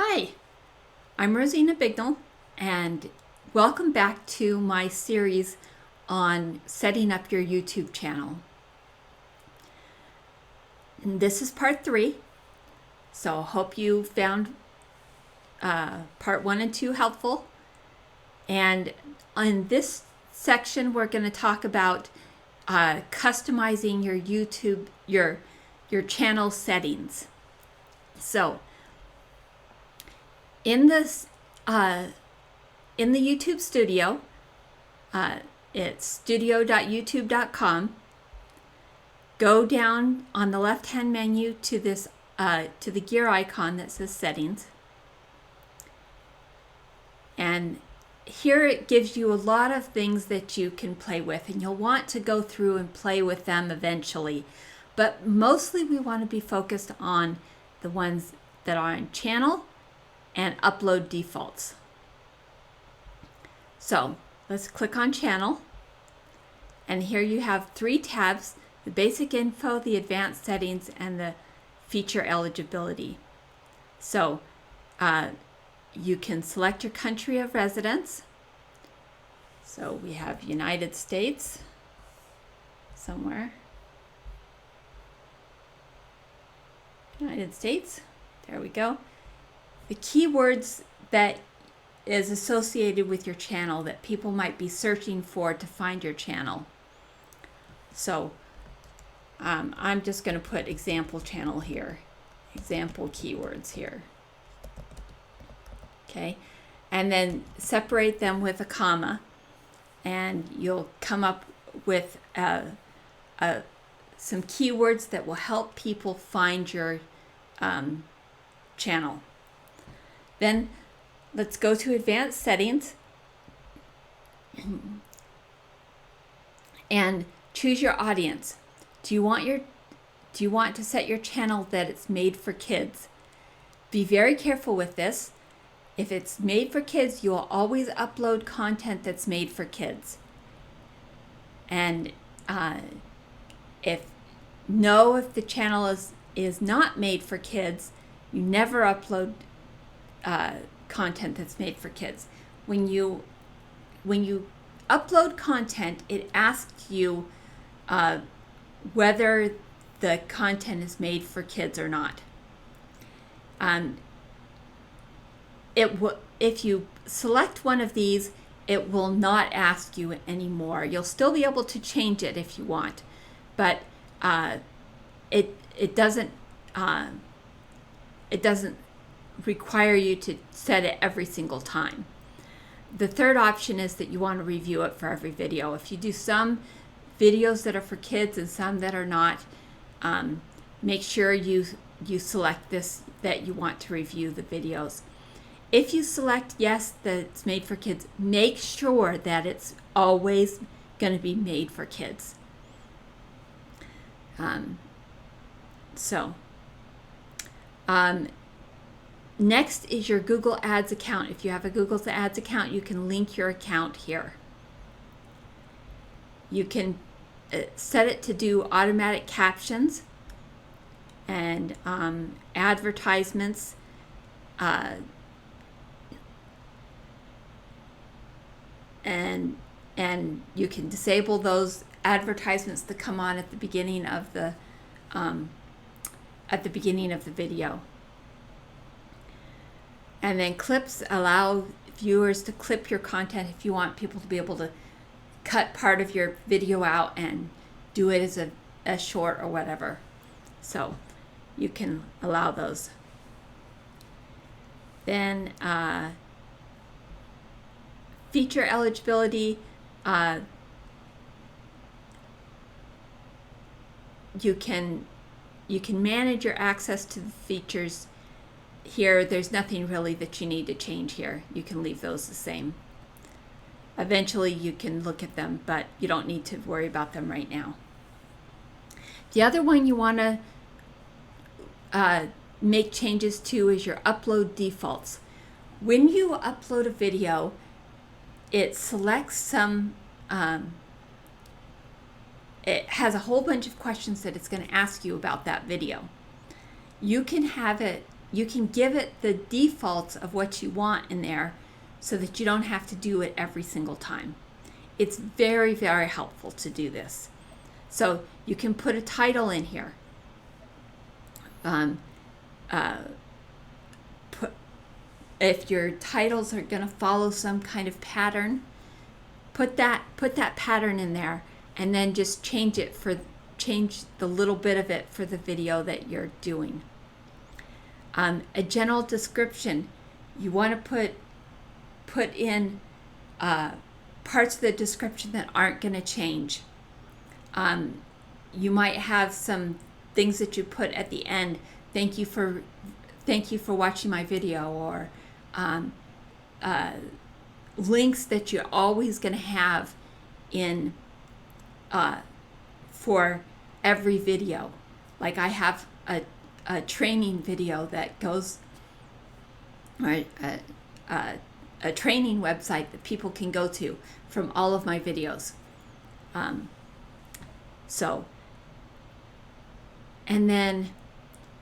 Hi, I'm Rosina Bignall, and welcome back to my series on setting up your YouTube channel. And this is part 3, so I hope you found part 1 and 2 helpful. And in this section, we're going to talk about customizing your YouTube, your channel settings. So in this, in the YouTube studio, it's studio.youtube.com. Go down on the left-hand menu to this, to the gear icon that says Settings, and here it gives you a lot of things that you can play with, and you'll want to go through and play with them eventually. But mostly we want to be focused on the ones that are on channel and upload defaults. So let's click on channel, and here you have 3 tabs: the basic info, the advanced settings, and the feature eligibility. So you can select your country of residence. So we have United States somewhere. United States, there we go. The keywords that is associated with your channel that people might be searching for to find your channel. So I'm just going to put example channel here, example keywords here. Okay, and then separate them with a comma, and you'll come up with some keywords that will help people find your channel. Then let's go to advanced settings and choose your audience. Do you want to set your channel that it's made for kids? Be very careful with this. If it's made for kids, you'll always upload content that's made for kids. And if the channel is not made for kids, you never upload content that's made for kids. When you upload content, it asks you whether the content is made for kids or not. If you select one of these, it will not ask you anymore. You'll still be able to change it if you want, but it doesn't require you to set it every single time. The third option is that you want to review it for every video. If you do some videos that are for kids and some that are not, make sure you select this, that you want to review the videos. If you select yes, that it's made for kids, make sure that it's always going to be made for kids. Next is your Google Ads account. If you have a Google Ads account, you can link your account here. You can set it to do automatic captions and advertisements. And you can disable those advertisements that come on at the beginning of the video. And then clips allow viewers to clip your content if you want people to be able to cut part of your video out and do it as a short or whatever. So you can allow those. Then feature eligibility, you can manage your access to the features here. There's nothing really that you need to change here. You can leave those the same. Eventually you can look at them, but you don't need to worry about them right now. The other one you want to make changes to is your upload defaults. When you upload a video, it selects some, it has a whole bunch of questions that it's going to ask you about that video. You can have it you can give it the defaults of what you want in there so that you don't have to do it every single time. It's very, very helpful to do this. So you can put a title in here. If your titles are going to follow some kind of pattern, put that pattern in there, and then just change the little bit of it for the video that you're doing. A general description, you want to put in parts of the description that aren't going to change. You might have some things that you put at the end. Thank you for watching my video, or links that you're always going to have in for every video. Like I have a training video that goes, or a training website that people can go to from all of my videos. And then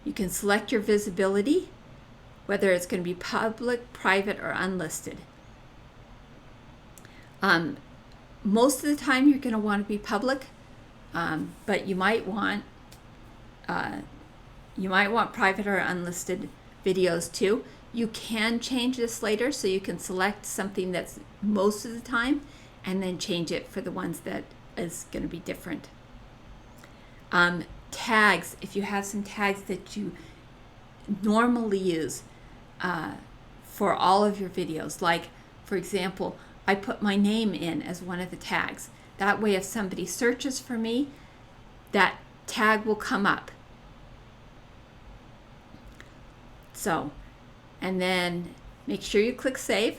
you can select your visibility, whether it's going to be public, private, or unlisted. Most of the time you're going to want to be public, but you might want private or unlisted videos too. You can change this later, so you can select something that's most of the time and then change it for the ones that is going to be different. Tags, if you have some tags that you normally use for all of your videos, like for example, I put my name in as one of the tags. That way if somebody searches for me, that tag will come up. So, and then make sure you click save,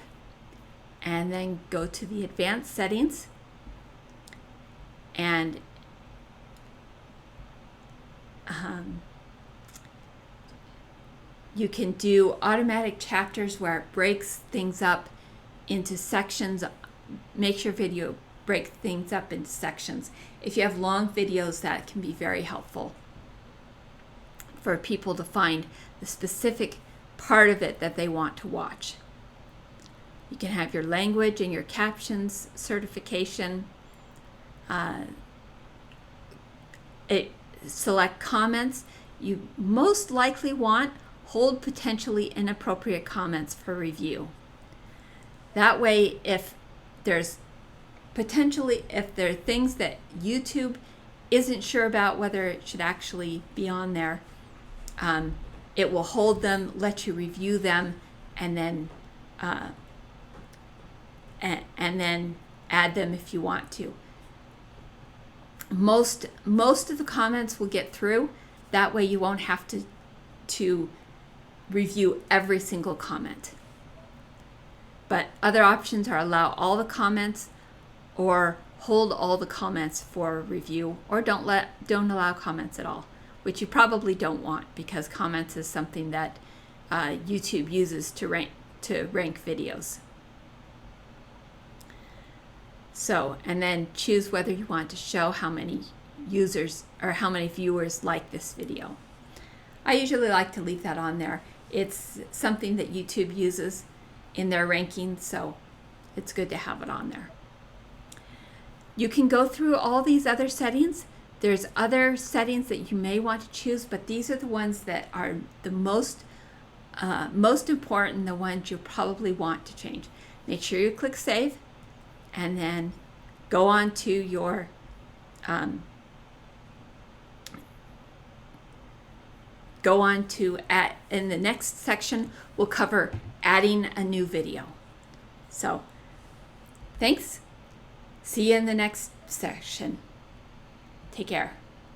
and then go to the advanced settings, and you can do automatic chapters where it breaks things up into sections. Makes your video break things up into sections. If you have long videos, that can be very helpful for people to find the specific part of it that they want to watch. You can have your language and your captions certification. Select comments. You most likely want hold potentially inappropriate comments for review. That way, if there are things that YouTube isn't sure about whether it should actually be on there, it will hold them, let you review them, and then add them if you want to. Most of the comments will get through. That way you won't have to review every single comment. But other options are allow all the comments, or hold all the comments for review, or don't allow comments at all, which you probably don't want, because comments is something that YouTube uses to rank videos. So, and then choose whether you want to show how many users or how many viewers like this video. I usually like to leave that on there. It's something that YouTube uses in their rankings, so it's good to have it on there. You can go through all these other settings. There's other settings that you may want to choose, but these are the ones that are the most important, the ones you probably want to change. Make sure you click save, and then go on to your in the next section we'll cover adding a new video. So thanks. See you in the next section. Take care.